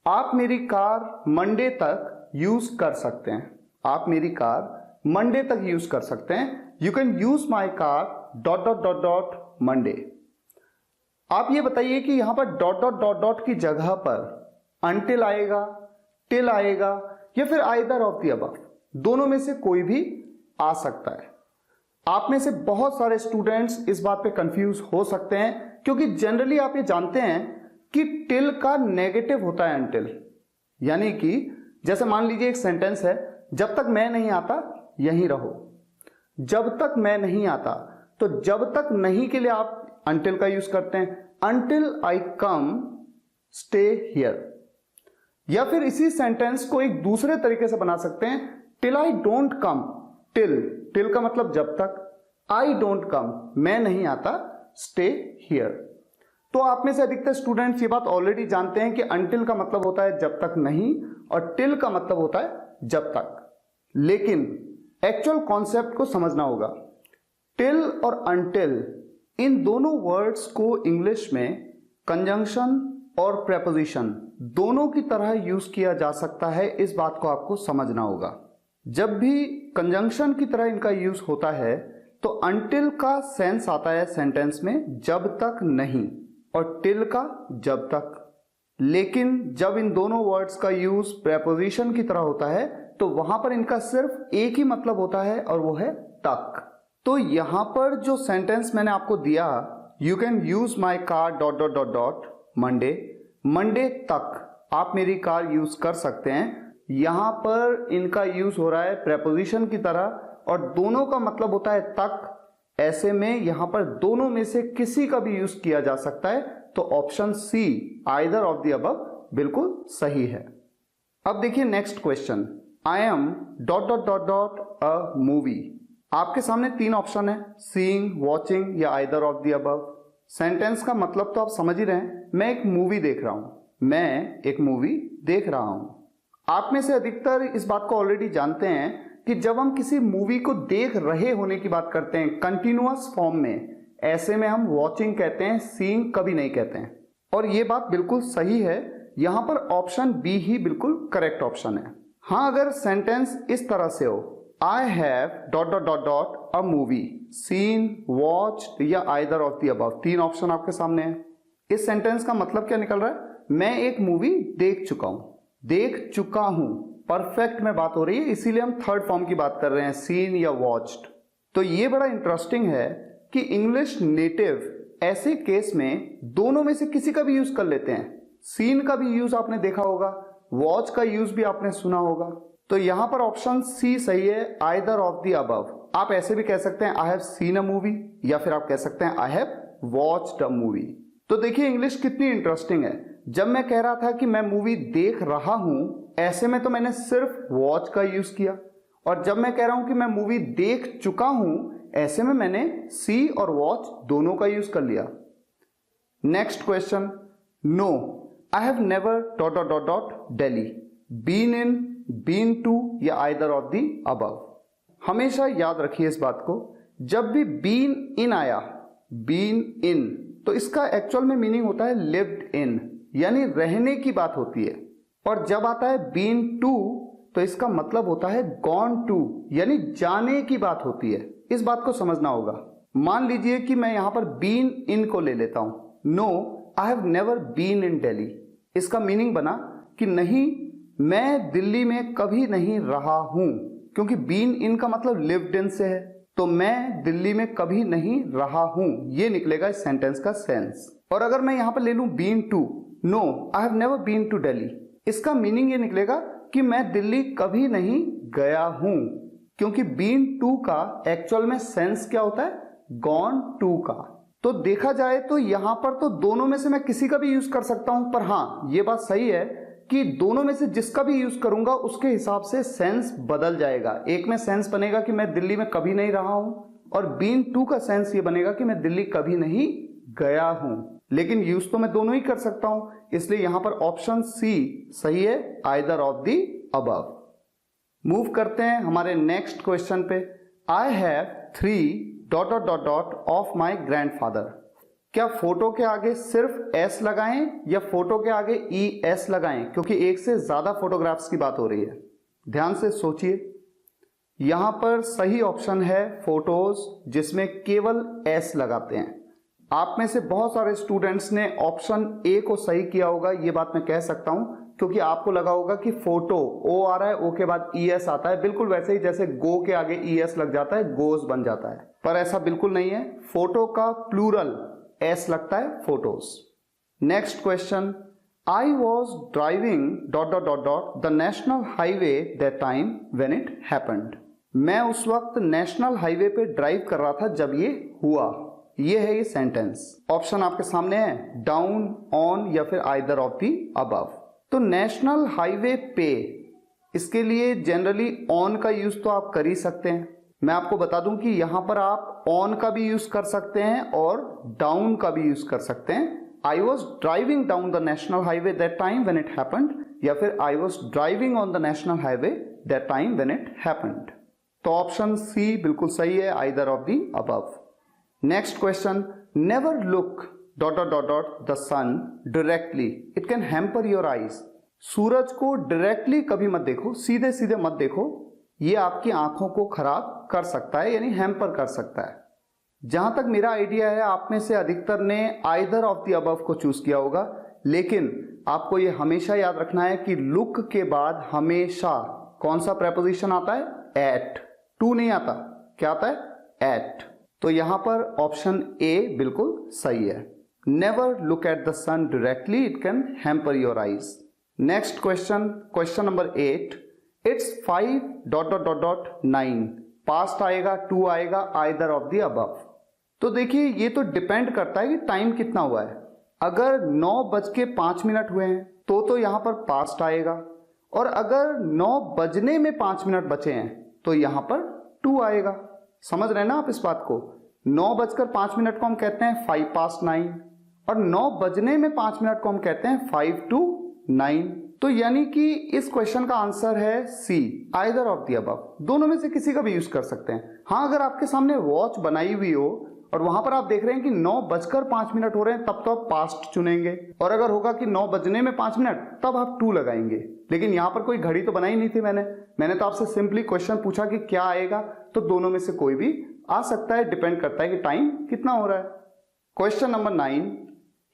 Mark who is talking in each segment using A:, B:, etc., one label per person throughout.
A: आप मेरी car Monday तक यूज कर सकते हैं। आप मेरी कार मंडे तक यूज कर सकते हैं। You can use my car dot dot dot dot Monday. आप ये बताइए कि यहां पर डॉट डॉट डॉट डॉट की जगह पर अनटिल आएगा, टिल आएगा या फिर आइदर ऑफ द अबव, दोनों में से कोई भी आ सकता है। आप में से बहुत सारे स्टूडेंट्स इस बात पे कंफ्यूज हो सकते हैं क्योंकि जनरली आप ये जानते हैं कि टिल का नेगेटिव होता है अनटिल। यानी कि जैसे मान लीजिए एक सेंटेंस है, जब तक मैं नहीं आता यहीं रहो। जब तक मैं नहीं आता, तो जब तक नहीं के लिए आप अनटिल का यूज करते हैं, until I come stay here. या फिर इसी सेंटेंस को एक दूसरे तरीके से बना सकते हैं, till I don't come. Till का मतलब जब तक, आई डोंट कम मैं नहीं आता, स्टे हियर। तो आप में से अधिकतर स्टूडेंट्स ये बात ऑलरेडी जानते हैं कि अनटिल का मतलब होता है जब तक नहीं और टिल का मतलब होता है जब तक। लेकिन एक्चुअल कॉन्सेप्ट को समझना होगा। टिल और अनटिल इन दोनों वर्ड्स को इंग्लिश में कंजंक्शन और प्रेपोजिशन दोनों की तरह यूज किया जा सकता है। इस बात को आपको समझना होगा। जब भी कंजंक्शन की तरह इनका यूज होता है तो अनटिल का सेंस आता है सेंटेंस में जब तक नहीं और टिल का जब तक। लेकिन जब इन दोनों वर्ड्स का यूज प्रेपोजिशन की तरह होता है तो वहां पर इनका सिर्फ एक ही मतलब होता है और वो है तक। तो यहां पर जो सेंटेंस मैंने आपको दिया, you can use my car dot dot dot dot Monday, Monday तक आप मेरी कार यूज कर सकते हैं। यहां पर इनका यूज हो रहा है प्रेपोजिशन की तरह और दोनों का मतलब होता है तक। ऐसे में यहां पर दोनों में से किसी का भी यूज किया जा सकता है। तो option C either of the above बिल्कुल सही है। अब देखिए next question, I am dot dot dot dot a movie. आपके सामने तीन ऑप्शन है, सीइंग, वॉचिंग या either of the above. Sentence का मतलब तो आप समझ ही रहे हैं, मैं एक मूवी देख रहा हूं। मैं एक मूवी देख रहा हूं। आप में से अधिकतर इस बात को ऑलरेडी जानते हैं कि जब हम किसी मूवी को देख रहे होने की बात करते हैं कंटिन्यूअस फॉर्म में, ऐसे में हम वॉचिंग कहते हैं, सीइंग कभी नहीं कहते हैं। और यह बात बिल्कुल सही है। यहां पर ऑप्शन बी ही बिल्कुल करेक्ट ऑप्शन है। हां, अगर सेंटेंस इस तरह से हो, I have dot dot dot dot a movie, seen, watched या आइदर ऑफ द अबव, तीन ऑप्शन आपके सामने है। इस सेंटेंस का मतलब क्या निकल रहा है? मैं एक मूवी देख चुका हूं। देख चुका हूं परफेक्ट में बात हो रही है, इसीलिए हम थर्ड फॉर्म की बात कर रहे हैं, सीन या वॉच्ड। तो ये बड़ा इंटरेस्टिंग है कि इंग्लिश नेटिव ऐसे केस में दोनों में से किसी का भी यूज कर लेते हैं। सीन का भी यूज आपने देखा होगा, वॉच का यूज भी आपने सुना होगा। तो यहां पर ऑप्शन सी सही है, आइदर ऑफ द अबव। आप ऐसे भी कह सकते हैं I have seen a movie या फिर आप कह सकते हैं I have watched a movie. तो देखिए इंग्लिश कितनी इंटरेस्टिंग है। जब मैं कह रहा था कि मैं मूवी देख रहा हूं, ऐसे में तो मैंने सिर्फ वॉच का यूज किया। और जब मैं कह रहा हूं कि मैं मूवी देख चुका हूं, ऐसे में मैंने सी और वॉच दोनों का यूज कर लिया। Next question, no I have never dot dot dot dot Delhi, been in, been to या आइदर ऑफ द अबव। हमेशा याद रखिए इस बात को, जब भी बीन इन आया, बीन इन, तो इसका एक्चुअल में मीनिंग होता है लिव्ड इन, यानी रहने की बात होती है। और जब आता है बीन टू तो इसका मतलब होता है गॉन टू, यानी जाने की बात होती है। इस बात को समझना होगा। मान लीजिए कि मैं यहां पर बीन इन को ले लेता हूं, no I have never been in Delhi. इसका मीनिंग बना कि नहीं, मैं दिल्ली में कभी नहीं रहा हूं, क्योंकि बीन इन का मतलब लिव्ड इन से है। तो मैं दिल्ली में कभी नहीं रहा हूं, ये निकलेगा इस सेंटेंस का सेंस। और अगर मैं यहां पर ले लूं been to, no I have never been to Delhi, इसका मीनिंग ये निकलेगा कि मैं दिल्ली कभी नहीं गया हूं, क्योंकि बीन टू का एक्चुअल में सेंस क्या होता है? गॉन टू का। तो देखा जाए तो यहां पर तो दोनों में से मैं किसी का भी यूज कर सकता हूं, पर हां ये बात सही है कि दोनों में से जिसका भी यूज करूंगा उसके हिसाब से सेंस बदल जाएगा। एक में सेंस बनेगा कि मैं दिल्ली में कभी नहीं रहा हूं, और बीन टू का सेंस ये बनेगा कि मैं दिल्ली कभी नहीं गया हूं। लेकिन यूज तो मैं दोनों ही कर सकता हूं, इसलिए यहां पर ऑप्शन सी सही है, either of the above. Move करते हैं हमारे नेक्स्ट क्वेश्चन पे। I have 3 dot dot dot dot of my grandfather. क्या फोटो के आगे सिर्फ एस लगाएं या फोटो के आगे ई एस लगाएं, क्योंकि एक से ज्यादा फोटोग्राफ्स की बात हो रही है। ध्यान से सोचिए, यहां पर सही ऑप्शन है फोटोज, जिसमें केवल एस लगाते हैं। आप में से बहुत सारे स्टूडेंट्स ने ऑप्शन ए को सही किया होगा, ये बात मैं कह सकता हूं, क्योंकि आपको लगा होगा कि फोटो ओ आ रहा है, ओ के बाद ई एस आता है, बिल्कुल वैसे ही जैसे गो के आगे ई एस लग जाता है, गोज बन जाता है। पर ऐसा बिल्कुल नहीं है, फोटो का प्लूरल एस लगता है, photos. Next question, I was driving dot dot dot dot the national highway that time when it happened. मैं उस वक्त नेशनल हाईवे पे ड्राइव कर रहा था जब ये हुआ। ये है ये सेंटेंस। ऑप्शन आपके सामने है, डाउन, ऑन या फिर आइदर ऑफ दी अबव। तो नेशनल हाईवे पे, इसके लिए जनरली ऑन का यूज तो आप कर ही सकते हैं। मैं आपको बता दूं कि यहां पर आप ऑन का भी यूज कर सकते हैं और डाउन का भी यूज कर सकते हैं। I was driving down the national highway that time when it happened, या फिर I was driving on the national highway that time when it happened. तो ऑप्शन सी बिल्कुल सही है, either of the above. Next question, never look dot dot dot dot the sun directly, it can hamper your eyes. सूरज को directly कभी मत देखो, सीधे सीधे मत देखो, ये आपकी आंखों को खराब कर सकता है, यानी हैम्पर कर सकता है। जहां तक मेरा आइडिया है, आप में से अधिकतर ने आइदर ऑफ द अबव को चूज किया होगा, लेकिन आपको ये हमेशा याद रखना है कि लुक के बाद हमेशा कौन सा प्रेपोजिशन आता है, एट। टू नहीं आता, क्या आता है, एट। तो यहां पर ऑप्शन ए बिल्कुल सही है। Never look at the sun directly, it can hamper your eyes. Next question, question number 8, it's 5 dot dot dot dot 9। Past आएगा, टू आएगा, आइदर ऑफ द अबव। तो देखिए, ये तो डिपेंड करता है कि टाइम कितना हुआ है। अगर 9:05 हुए हैं तो यहां पर पास्ट आएगा, और अगर 9 में 5 मिनट बचे हैं तो यहां पर टू आएगा। समझ रहे हैं ना आप इस बात को? 9:05 को हम कहते हैं 9:05, और 9:05 को हम कहते हैं 5:09। तो यानी कि इस क्वेश्चन का आंसर है सी, आइदर ऑफ द अबव। दोनों में से किसी का भी यूज कर सकते हैं। हाँ, अगर आपके सामने वॉच बनाई हुई हो और वहां पर आप देख रहे हैं कि 9:05 हो रहे हैं, तब तो आप पास्ट चुनेंगे, और अगर होगा कि 9:05 तब आप टू लगाएंगे। लेकिन यहां पर कोई घड़ी तो बनाई नहीं थी मैंने तो आपसे सिंपली क्वेश्चन पूछा कि क्या आएगा, तो दोनों में से कोई भी आ सकता है, डिपेंड करता है कि टाइम कितना हो रहा है। Question number 9,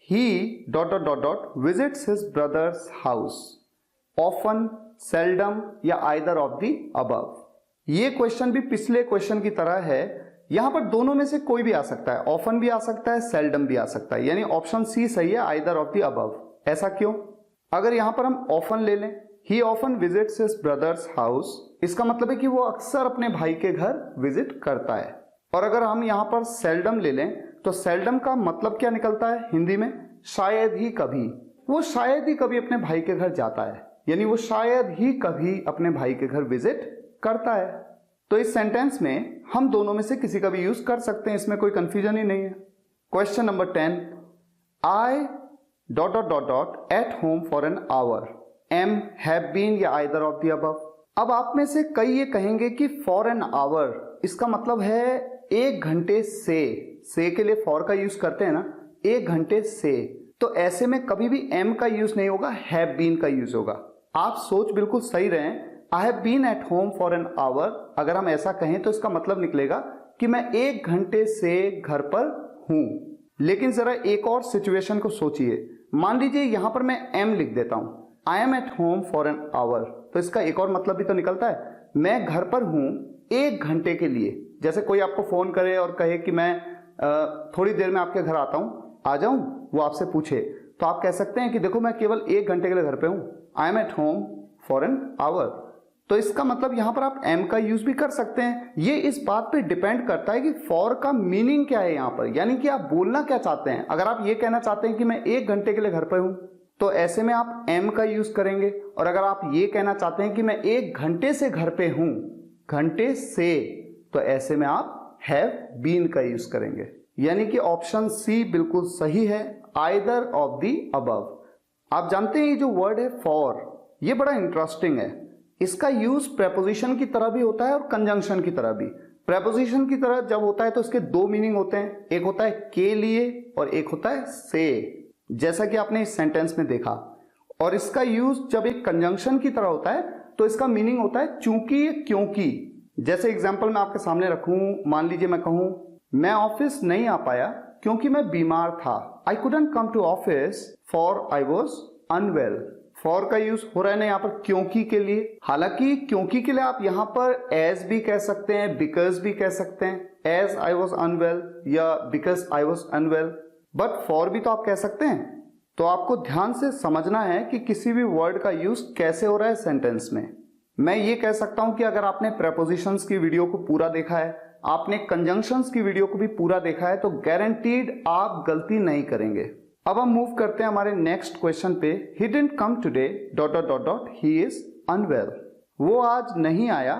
A: he dot dot dot dot visits his brother's house, often, seldom या आइदर ऑफ द अबव। ये क्वेश्चन भी पिछले क्वेश्चन की तरह है, यहां पर दोनों में से कोई भी आ सकता है, ऑफन भी आ सकता है, सेल्डम भी आ सकता है, यानी ऑप्शन सी सही है, आइदर ऑफ द अबव। ऐसा क्यों? अगर यहां पर हम ऑफन ले लें, ही often visits his brother's house, इसका मतलब है कि वो अक्सर अपने भाई के घर विजिट करता है। और अगर हम यहां पर सेल्डम ले लें, तो सेल्डम का मतलब क्या निकलता है हिंदी में? शायद ही कभी। वो शायद ही कभी अपने भाई के घर जाता है, यानी वो शायद ही कभी अपने भाई के घर विजिट करता है। तो इस सेंटेंस में हम दोनों में से किसी का भी यूज कर सकते हैं, इसमें कोई कंफ्यूजन ही नहीं है। Question number 10, I dot dot dot dot at home for an hour, am, have been या आइदर ऑफ द अबव। अब आप में से कई ये कहेंगे कि फॉर एन आवर इसका मतलब है 1 घंटे से के लिए फॉर का यूज करते हैं ना, 1 घंटे से। तो ऐसे में कभी भी एम का यूज नहीं होगा, हैव बीन का यूज होगा। आप सोच बिल्कुल सही रहे, I have been at home for an hour, अगर हम ऐसा कहें तो इसका मतलब निकलेगा कि मैं 1 घंटे से घर पर हूं। लेकिन जरा एक और सिचुएशन को सोचिए, मान लीजिए यहां पर मैं एम लिख देता हूं, I am eight home for an our, तो इसका एक और मतलब भी तो निकलता है, मैं घर पर हूं 1 घंटे के लिए। जैसे कोई आपको फोन करे और कहे कि मैं थोड़ी देर में आपके घर आता हूं, आ जाऊं, वो आपसे पूछे, तो आप कह सकते हैं कि देखो मैं केवल 1 घंटे के लिए घर पे हूं, I am eight home for an our. तो इसका मतलब यहां पर आप एम का यूज भी कर सकते हैं। ये इस बात पे डिपेंड करता है कि फॉर का मीनिंग क्या है यहां पर, यानी कि आप बोलना क्या चाहते हैं। अगर आप ये कहना चाहते हैं कि मैं 1 घंटे के लिए घर पे हूं, तो ऐसे में आप एम का यूज करेंगे। और अगर आप ये कहना चाहते हैं कि मैं 1 घंटे से घर पे हूं, घंटे से, तो ऐसे में आप हैव बीन का यूज करेंगे। यानी कि ऑप्शन सी बिल्कुल सही है, आइदर ऑफ द अबव। आप जानते हैं ये जो वर्ड है फॉर, ये बड़ा इंटरेस्टिंग है। इसका यूज प्रेपोजिशन की तरह भी होता है और कंजंक्शन की तरह भी। प्रेपोजिशन की तरह जब होता है तो इसके दो मीनिंग होते हैं, एक होता है के लिए और एक होता है से, जैसा कि आपने इस सेंटेंस में देखा। और इसका यूज जब एक कंजंक्शन की तरह होता है तो इसका मीनिंग होता है चूंकि, क्योंकि। जैसे एग्जांपल मैं आपके सामने रखूं, मान लीजिए मैं कहूं मैं ऑफिस नहीं आ पाया क्योंकि मैं बीमार था। I couldn't come to office for I was unwell. For का यूज हो रहा है ना यहाँ पर क्योंकि के लिए। हालांकि क्योंकि के लिए आप यहाँ पर एज भी कह सकते हैं, बिकॉज भी कह सकते हैं, एज आई वॉज अनवेल या because I was unwell, but for भी तो आप कह सकते हैं। तो आपको ध्यान से समझना है कि किसी भी वर्ड का यूज कैसे हो रहा है सेंटेंस में। मैं ये कह सकता हूं कि अगर आपने प्रेपोजिशंस की वीडियो को पूरा देखा है, आपने कंजंक्शंस की वीडियो को भी पूरा देखा है, तो गारंटीड आप गलती नहीं करेंगे। अब हम मूव करते हैं हमारे नेक्स्ट क्वेश्चन पे। He didn't come today dot dot dot dot he is unwell. वो आज नहीं आया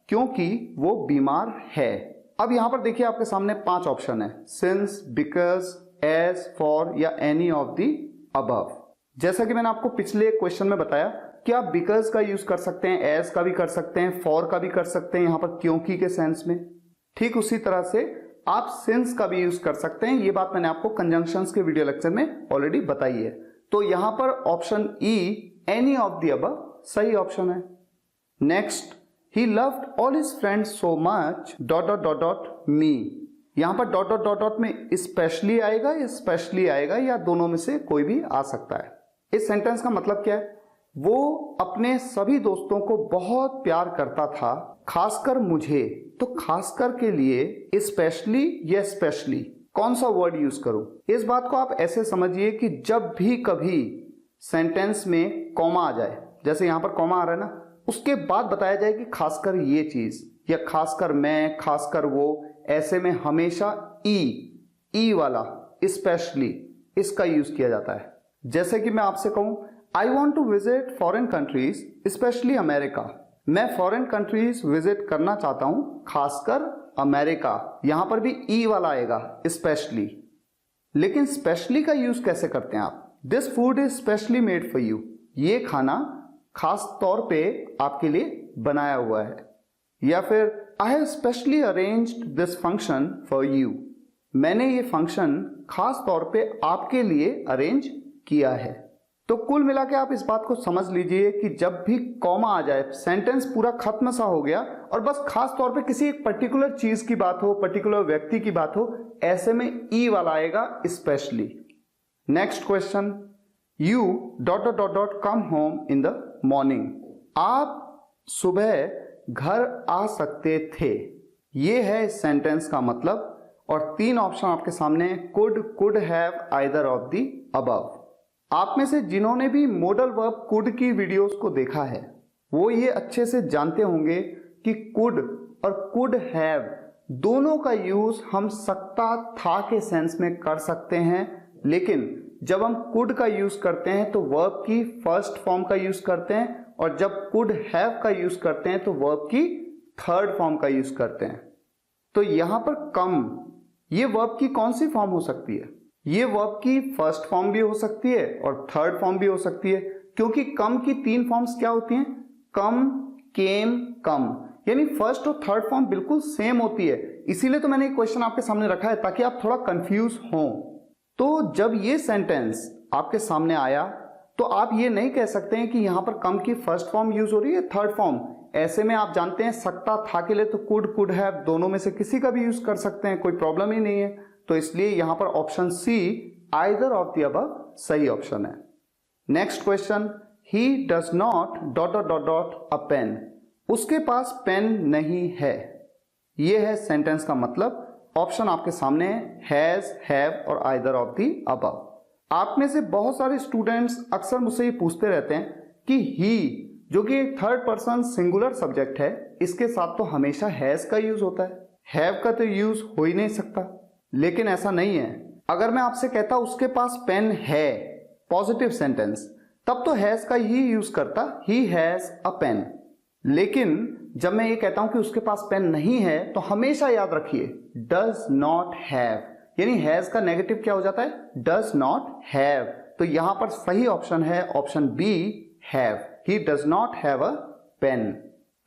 A: क्योंकि वो बीमार है। अब यहां पर देखिए आपके सामने 5 ऑप्शन है, सिंस, बिकॉज, एज, फॉर या एनी ऑफ द अबव। जैसा कि मैंने आपको पिछले क्वेश्चन में बताया कि आप बिकॉज का यूज कर सकते हैं, एज का भी कर सकते हैं, फॉर का भी कर सकते हैं, यहां पर क्योंकि के सेंस में। ठीक उसी तरह से आप सिंस का भी यूज कर सकते हैं। ये बात मैंने आपको कंजंक्शंस के वीडियो लेक्चर में ऑलरेडी बताई है। तो यहां पर option E, any of the above, सही ऑप्शन है। Next, he loved all his friends so much dot dot dot dot मी। यहां पर डॉट डॉट डॉट डॉट में स्पेशली आएगा या स्पेशली आएगा या दोनों में से कोई भी आ सकता है। इस सेंटेंस का मतलब क्या है? वो अपने सभी दोस्तों को बहुत प्यार करता था, खासकर मुझे। तो खासकर के लिए स्पेशली या स्पेशली कौन सा वर्ड यूज करूं? इस बात को आप ऐसे समझिए कि जब भी कभी सेंटेंस में कॉमा आ जाए, जैसे यहां पर कॉमा आ रहा है ना, उसके बाद बताया जाए कि खासकर ये चीज या खासकर मैं, खासकर वो, ऐसे में हमेशा ई वाला स्पेशली इसका यूज किया जाता है। जैसे कि मैं आपसे कहूं I want to visit foreign countries specially America. मैं फॉरेन कंट्रीज विजिट करना चाहता हूं, खासकर अमेरिका। यहां पर भी ई वाला आएगा स्पेशली। लेकिन स्पेशली का यूज कैसे करते हैं आप? This food is specially made for you. ये खाना खास तौर पे आपके लिए बनाया हुआ है। या फिर I have specially arranged this function for you. मैंने ये फंक्शन खास तौर पे आपके लिए अरेंज किया है। तो कुल मिला के आप इस बात को समझ लीजिए कि जब भी कॉमा आ जाए, सेंटेंस पूरा खत्म सा हो गया और बस खास तौर पे किसी एक पर्टिकुलर चीज की बात हो, पर्टिकुलर व्यक्ति की बात हो, ऐसे में ई वाला आएगा specially. Next question, U dot dot dot dot come home in the morning. आप सुबह घर आ सकते थे। ये है इस सेंटेंस का मतलब। और 3 ऑप्शन आपके सामने, could have, either of the above. आप में से जिन्होंने भी मॉडल वर्ब कुड की वीडियोस को देखा है वो ये अच्छे से जानते होंगे कि कुड और कुड हैव दोनों का यूज हम सकता था के सेंस में कर सकते हैं। लेकिन जब हम कुड का यूज करते हैं तो वर्ब की फर्स्ट फॉर्म का यूज करते हैं, और जब कुड हैव का यूज करते हैं तो वर्ब की थर्ड फॉर्म का यूज करते हैं। तो यहां पर कम, ये वर्ब की कौन सी फॉर्म हो सकती है? ये वर्ब की फर्स्ट फॉर्म भी हो सकती है और थर्ड फॉर्म भी हो सकती है, क्योंकि कम की 3 फॉर्म्स क्या होती हैं? कम, केम, कम। यानी फर्स्ट और थर्ड फॉर्म बिल्कुल सेम होती है। इसीलिए तो मैंने एक क्वेश्चन आपके सामने रखा है ताकि आप थोड़ा कंफ्यूज हों। तो जब ये सेंटेंस आपके सामने आया तो आप ये नहीं कह सकते हैं कि यहां पर कम की फर्स्ट फॉर्म यूज हो रही है, थर्ड फॉर्म। ऐसे में आप जानते हैं सकता था के लिए तो कुड हैव दोनों में से किसी का भी यूज कर सकते हैं, कोई प्रॉब्लम ही नहीं है। तो इसलिए यहां पर option C, either of the above, सही ऑप्शन है। Next question, he does not dot dot dot dot a pen. उसके पास पेन नहीं है। यह है सेंटेंस का मतलब। ऑप्शन आपके सामने है, हैज, हैव और आइदर ऑफ द अबव। आप में से बहुत सारे स्टूडेंट्स अक्सर मुझसे ये पूछते रहते हैं कि ही, जो कि एक थर्ड पर्सन सिंगुलर सब्जेक्ट है, इसके साथ तो हमेशा हैज का यूज होता है, हैव का तो यूज हो ही नहीं सकता। लेकिन ऐसा नहीं है। अगर मैं आपसे कहता उसके पास पेन है, पॉजिटिव सेंटेंस, तब तो हैज का ही यूज करता, ही हैज अ पेन। लेकिन जब मैं ये कहता हूं कि उसके पास पेन नहीं है, तो हमेशा याद रखिए डज नॉट हैव, यानी हैज का नेगेटिव क्या हो जाता है? Does not have. तो यहां पर सही ऑप्शन है option B, have. He does not have a pen.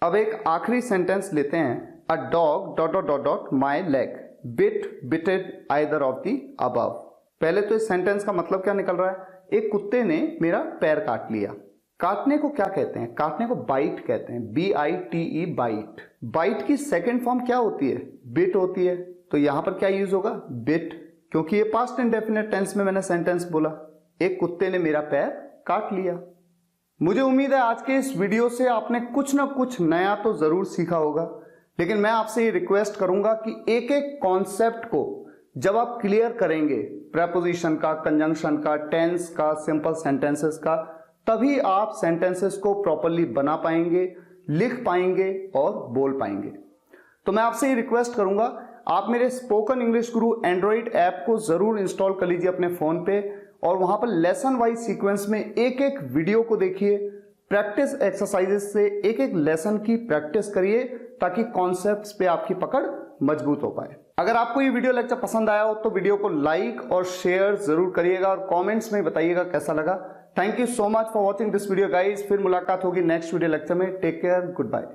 A: अब एक आखिरी सेंटेंस लेते हैं a dog dot dot dot dot my leg bitted either of the above. पहले तो इस सेंटेंस का मतलब क्या निकल रहा है, एक कुत्ते ने मेरा पैर काट लिया। काटने को क्या कहते हैं, काटने को बाइट कहते हैं, BITE बाइट। बाइट की सेकंड फॉर्म क्या होती है, बिट होती है। तो यहां पर क्या यूज होगा, बिट, क्योंकि ये पास्ट इंडेफिनिट टेंस में मैंने सेंटेंस बोला, एक कुत्ते ने मेरा पैर काट लिया। मुझे उम्मीद है आज के इस वीडियो से आपने कुछ ना कुछ नया तो जरूर सीखा होगा, लेकिन मैं आपसे ये रिक्वेस्ट करूंगा कि एक एक कॉन्सेप्ट को जब आप क्लियर करेंगे, प्रेपोजिशन का, कंजंक्शन का, टेंस का, सिंपल सेंटेंसेस का, तभी आप सेंटेंसेस को प्रॉपरली बना पाएंगे, लिख पाएंगे और बोल पाएंगे। तो मैं आपसे ये रिक्वेस्ट करूंगा, आप मेरे स्पोकन इंग्लिश गुरु एंड्रॉइड ऐप को जरूर इंस्टॉल कर लीजिए अपने फोन पे, और वहां पर लेसन वाइज सीक्वेंस में एक एक वीडियो को देखिए, प्रैक्टिस एक्सरसाइजेस से एक एक लेसन की प्रैक्टिस करिए, ताकि कॉन्सेप्ट्स पे आपकी पकड़ मजबूत हो पाए। अगर आपको ये वीडियो लेक्चर पसंद आया हो तो वीडियो को लाइक और शेयर जरूर करिएगा और कमेंट्स में बताइएगा कैसा लगा। Thank you so much for watching this video guys. फिर मुलाकात होगी नेक्स्ट वीडियो लेक्चर में। Take care, good bye.